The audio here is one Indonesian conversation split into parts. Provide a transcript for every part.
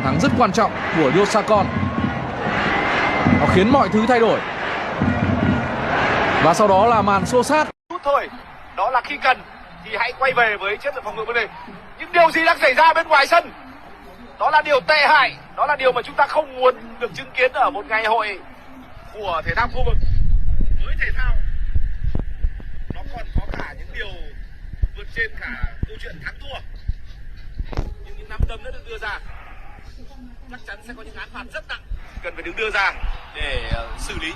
thắng rất quan trọng của Yosakon. Nó khiến mọi thứ thay đổi. Và sau đó là màn xô sát. Chút thôi, đó là khi cần thì hãy quay về với chất lượng phòng ngự của mình. Nhưng điều gì đang xảy ra bên ngoài sân? Đó là điều tệ hại, đó là điều mà chúng ta không muốn được chứng kiến ở một ngày hội của thể thao khu vực. Với thể thao, nó còn có cả những điều vượt trên cả câu chuyện thắng thua. Nhưng những nắm đấm đã được đưa ra, chắc chắn sẽ có những án phạt rất nặng cần phải được đưa ra để xử lý.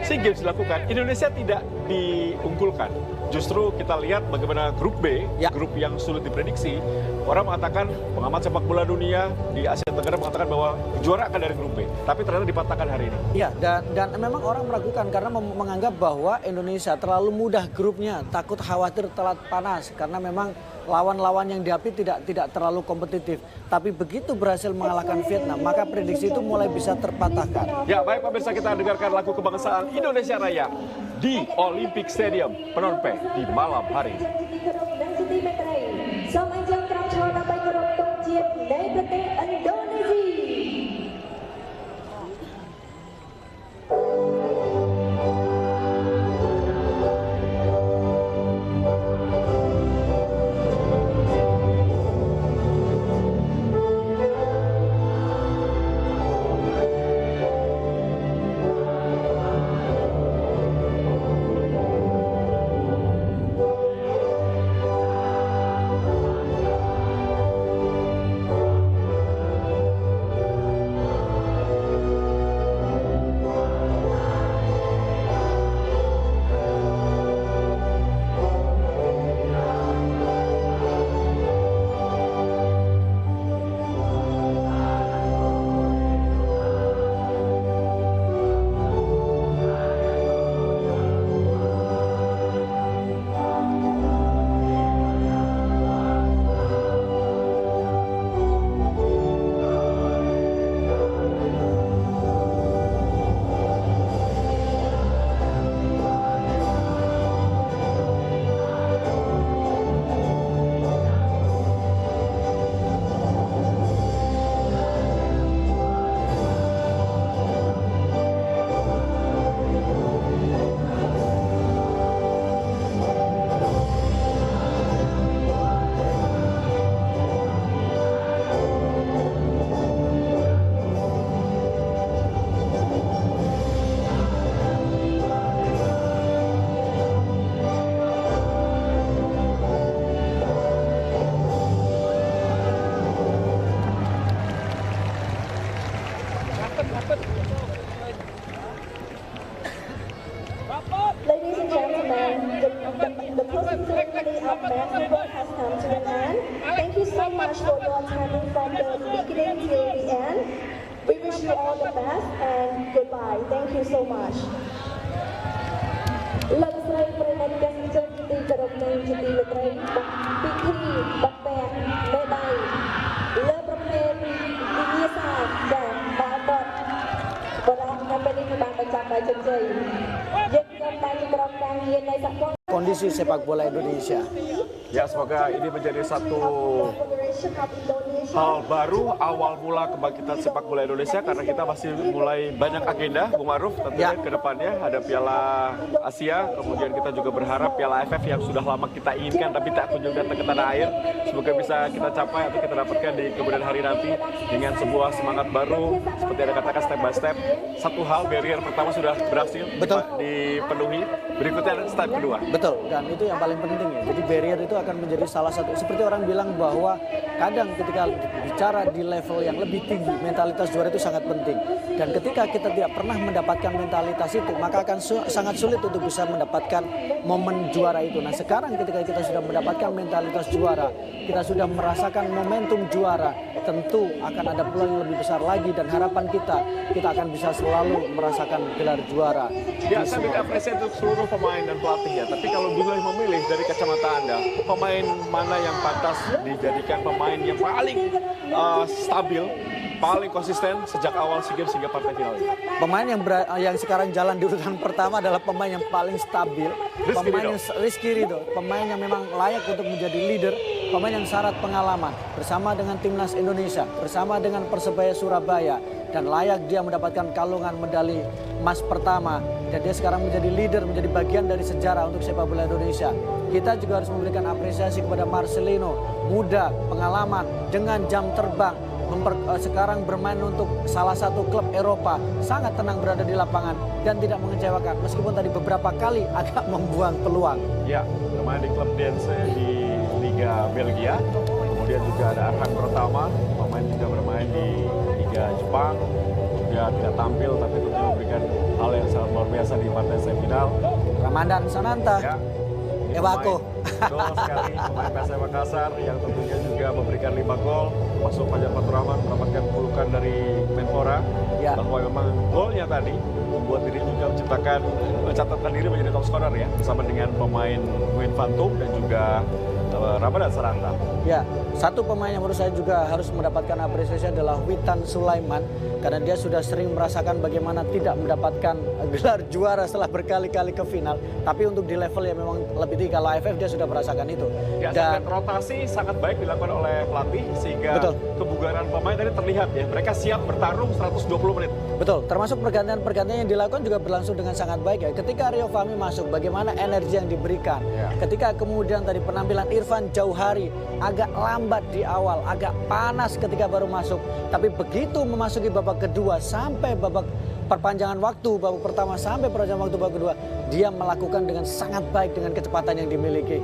SEA Games dilakukan, Indonesia tidak diunggulkan. Justru kita lihat bagaimana grup B, grup yang sulit diprediksi. Orang mengatakan, pengamat sepak bola dunia di Asia Tenggara mengatakan bahwa juara akan dari grup B. Tapi ternyata dipatahkan hari ini. Iya, dan memang orang meragukan karena menganggap bahwa Indonesia terlalu mudah grupnya, takut khawatir telat panas karena memang lawan-lawan yang dihadapi tidak terlalu kompetitif. Tapi begitu berhasil mengalahkan Vietnam, maka prediksi itu mulai bisa terpatahkan. Ya, baik pemirsa, kita dengarkan lagu kebangsaan Indonesia Raya di Olympic Stadium Phnom Penh di malam hari ini. សូមអញ្ជើញក្រុមឈរដើម្បីគោរពទង់ជាតិនៃប្រទេសឥណ្ឌូនេស៊ី Ladies and gentlemen, the closing ceremony of basketball has come to an end. Thank you so much for your attending from the beginning till the end. We wish you all the best and goodbye. Thank you so much. លោកស្រីប្រិមត្តទេសនិកជនជាទីគោរពនិងជាទីមេត្រីពិធីបោះពាក់មេដាយលើប្រភេទវិញ្ញាសាចាបាល់ទាត់បរិយាកាសពេលនេះគឺបានបញ្ចប់ដោយជោគជ័យយើងខ្ញុំបានក្រុមការងារនៃសហព័ន្ធ Kondisi sepak bola Indonesia. Ya, semoga ini menjadi satu hal baru awal mula kebangkitan sepak bola Indonesia karena kita masih mulai banyak agenda, Bung Maruf, tentunya ke depannya ada Piala Asia, kemudian kita juga berharap Piala AFF yang sudah lama kita inginkan tapi tak kunjung datang ke tanah air, semoga bisa kita capai atau kita dapatkan di kemudian hari nanti dengan sebuah semangat baru seperti yang katakan step by step. Satu hal, barrier pertama sudah berhasil dipenuhi, berikutnya step kedua. Betul, dan itu yang paling penting ya. Jadi barrier itu akan menjadi salah satu, seperti orang bilang bahwa kadang ketika bicara di level yang lebih tinggi, mentalitas juara itu sangat penting. Dan ketika kita tidak pernah mendapatkan mentalitas itu, maka akan sangat sulit untuk bisa mendapatkan momen juara itu. Nah sekarang ketika kita sudah mendapatkan mentalitas juara, kita sudah merasakan momentum juara, tentu akan ada peluang yang lebih besar lagi dan harapan kita akan bisa selalu merasakan gelar juara. Ya, saya minta apresiasi untuk seluruh pemain dan pelatih ya. Tapi kalau boleh memilih dari kacamata Anda, pemain mana yang pantas dijadikan pemain yang paling stabil, paling konsisten sejak awal SEA Games hingga partai final ini? Pemain yang sekarang jalan di urutan pertama adalah pemain yang paling stabil, Rizky Ridho, pemain yang memang layak untuk menjadi leader, pemain yang syarat pengalaman bersama dengan timnas Indonesia, bersama dengan Persebaya Surabaya, dan layak dia mendapatkan kalungan medali emas pertama. Dan dia sekarang menjadi leader, menjadi bagian dari sejarah untuk sepak bola Indonesia. Kita juga harus memberikan apresiasi kepada Marcelino, muda, pengalaman, dengan jam terbang, sekarang bermain untuk salah satu klub Eropa, sangat tenang berada di lapangan dan tidak mengecewakan meskipun tadi beberapa kali agak membuang peluang. Ya, bermain di klub Dense di Liga Belgia, kemudian juga ada Arhan Pratama, pemain juga bermain di Liga Jepang, juga tidak tampil tapi tentu memberikan hal yang sangat luar biasa di partai semifinal. Ramadan Sananta. Ya. Ini Ewako. Betul sekali, pemain PSM Makassar yang tentunya juga memberikan 5 gol, masuk Fajar Fatur Rahman mendapatkan pelukan dari Menpora, Ya. bahwa memang golnya tadi membuat diri juga mencatatkan diri menjadi top scorer ya, bersama dengan pemain Win Phantom dan juga Ramadan Sananta. Ya, satu pemain yang menurut saya juga harus mendapatkan apresiasi adalah Witan Sulaiman, karena dia sudah sering merasakan bagaimana tidak mendapatkan gelar juara setelah berkali-kali ke final. Tapi untuk di level yang memang lebih tinggi, kalau AFF dia sudah merasakan itu. Ya, Dan rotasi sangat baik dilakukan oleh pelatih sehingga Betul. kebugaran pemain tadi terlihat ya. Mereka siap bertarung 120 menit. betul, termasuk pergantian-pergantian yang dilakukan juga berlangsung dengan sangat baik ya. Ketika Rio Fahmi masuk, bagaimana energi yang diberikan. Ya. Ketika kemudian tadi penampilan Irfan Jauhari agak lambat di awal, agak panas ketika baru masuk. Tapi begitu memasuki babak kedua sampai babak perpanjangan waktu, babak pertama sampai perpanjangan waktu babak kedua, dia melakukan dengan sangat baik dengan kecepatan yang dimiliki.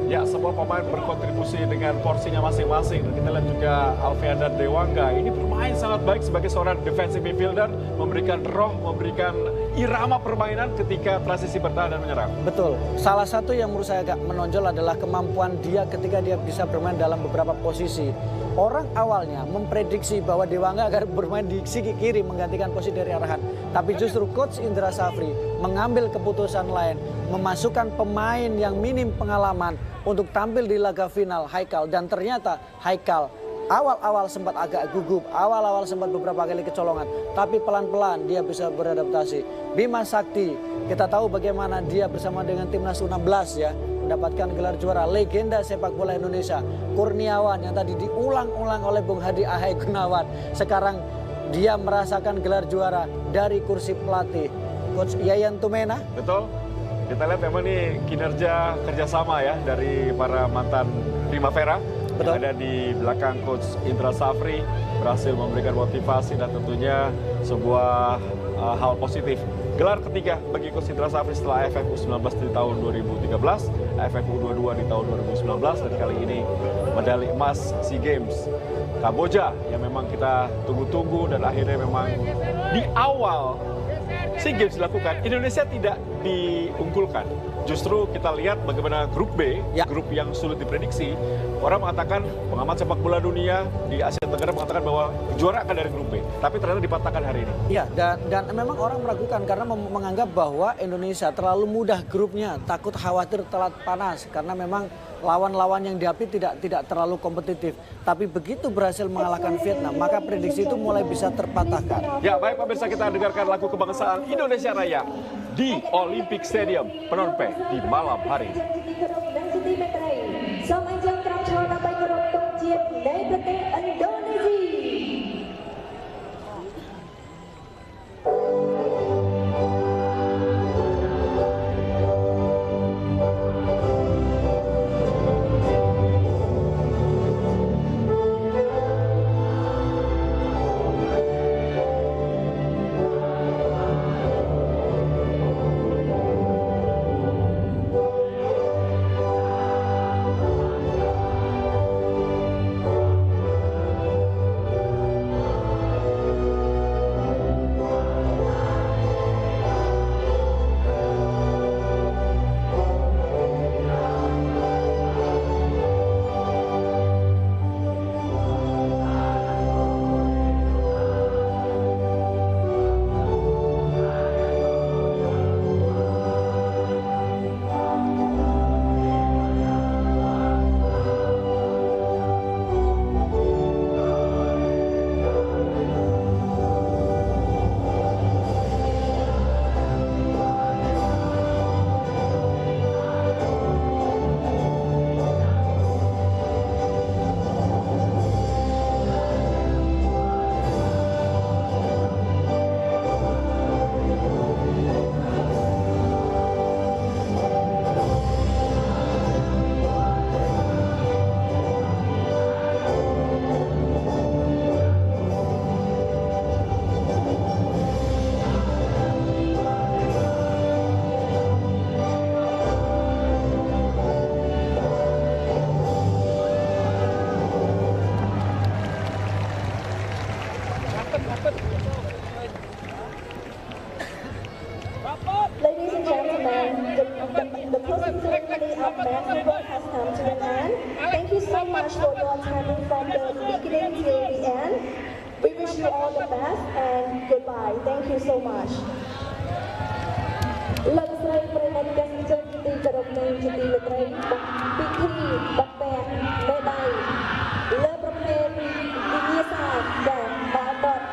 Ya, semua pemain berkontribusi dengan porsinya masing-masing. Dan kita lihat juga Alfian dan Dewangga ini bermain sangat baik sebagai seorang defensive midfielder, memberikan roh, memberikan irama permainan ketika transisi bertahan dan menyerang. Betul. Salah satu yang menurut saya agak menonjol adalah kemampuan dia ketika dia bisa bermain dalam beberapa posisi. Orang awalnya memprediksi bahwa Dewangga akan bermain di sisi kiri menggantikan posisi dari Arhan. Tapi justru Coach Indra Safri mengambil keputusan lain, memasukkan pemain yang minim pengalaman untuk tampil di laga final Haikal. Dan ternyata Haikal awal-awal sempat agak gugup, awal-awal sempat beberapa kali kecolongan. Tapi pelan-pelan dia bisa beradaptasi. Bima Sakti, kita tahu bagaimana dia bersama dengan Timnas U16 ya, mendapatkan gelar juara. Legenda sepak bola Indonesia, Kurniawan yang tadi diulang-ulang oleh Bung Hadi Ahai Gunawan. Sekarang dia merasakan gelar juara dari kursi pelatih. Coach Yayan Tumena. Betul. Kita lihat memang nih kinerja kerjasama ya dari para mantan Primavera. Betul. Yang ada di belakang Coach Indra Safri berhasil memberikan motivasi dan tentunya sebuah hal positif. Gelar ketiga bagi Coach Indra Safri setelah AFF U19 di tahun 2013, AFF U22 di tahun 2019, dan kali ini medali emas SEA Games Kamboja yang memang kita tunggu-tunggu, dan akhirnya memang di awal SEA Games dilakukan, Indonesia tidak diunggulkan. Justru kita lihat bagaimana grup B, Ya. grup yang sulit diprediksi. Orang mengatakan, pengamat sepak bola dunia di Asia Tenggara mengatakan bahwa juara akan dari grup B. Tapi ternyata dipatahkan hari ini. Iya, dan memang orang meragukan karena menganggap bahwa Indonesia terlalu mudah grupnya, takut khawatir telat panas karena memang lawan-lawan yang dihadapi tidak terlalu kompetitif. Tapi begitu berhasil mengalahkan Vietnam, maka prediksi itu mulai bisa terpatahkan. Ya, baik pemirsa, kita dengarkan lagu kebangsaan Indonesia Raya di Olympic Stadium Phnom Penh di malam hari ini. និងជាទីមេត្រីសូមអញ្ជើញក្រមឈរដើម្បីគោរពទង់ជាតិនៃប្រទេសឥណ្ឌូនេស៊ី Ya, basketball has come to an end. Thank you so much for your time from the beginning till the end. We wish you all the best and goodbye. Thank you so much. លោកស្រីប្រិមត្តទេសនិកជនជាទីគោរពនិងជាទីមេត្រីពិធីបោះពាក់មេដៃលើប្រភេទវិញ្ញាសាដែលបាល់ទាត់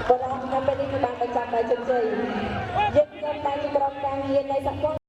បរិយាកាសពេលនេះគឺបានបញ្ចប់ដោយជោគជ័យយើងខ្ញុំតែជាក្រុមការងារនៃសហព័ន្ធ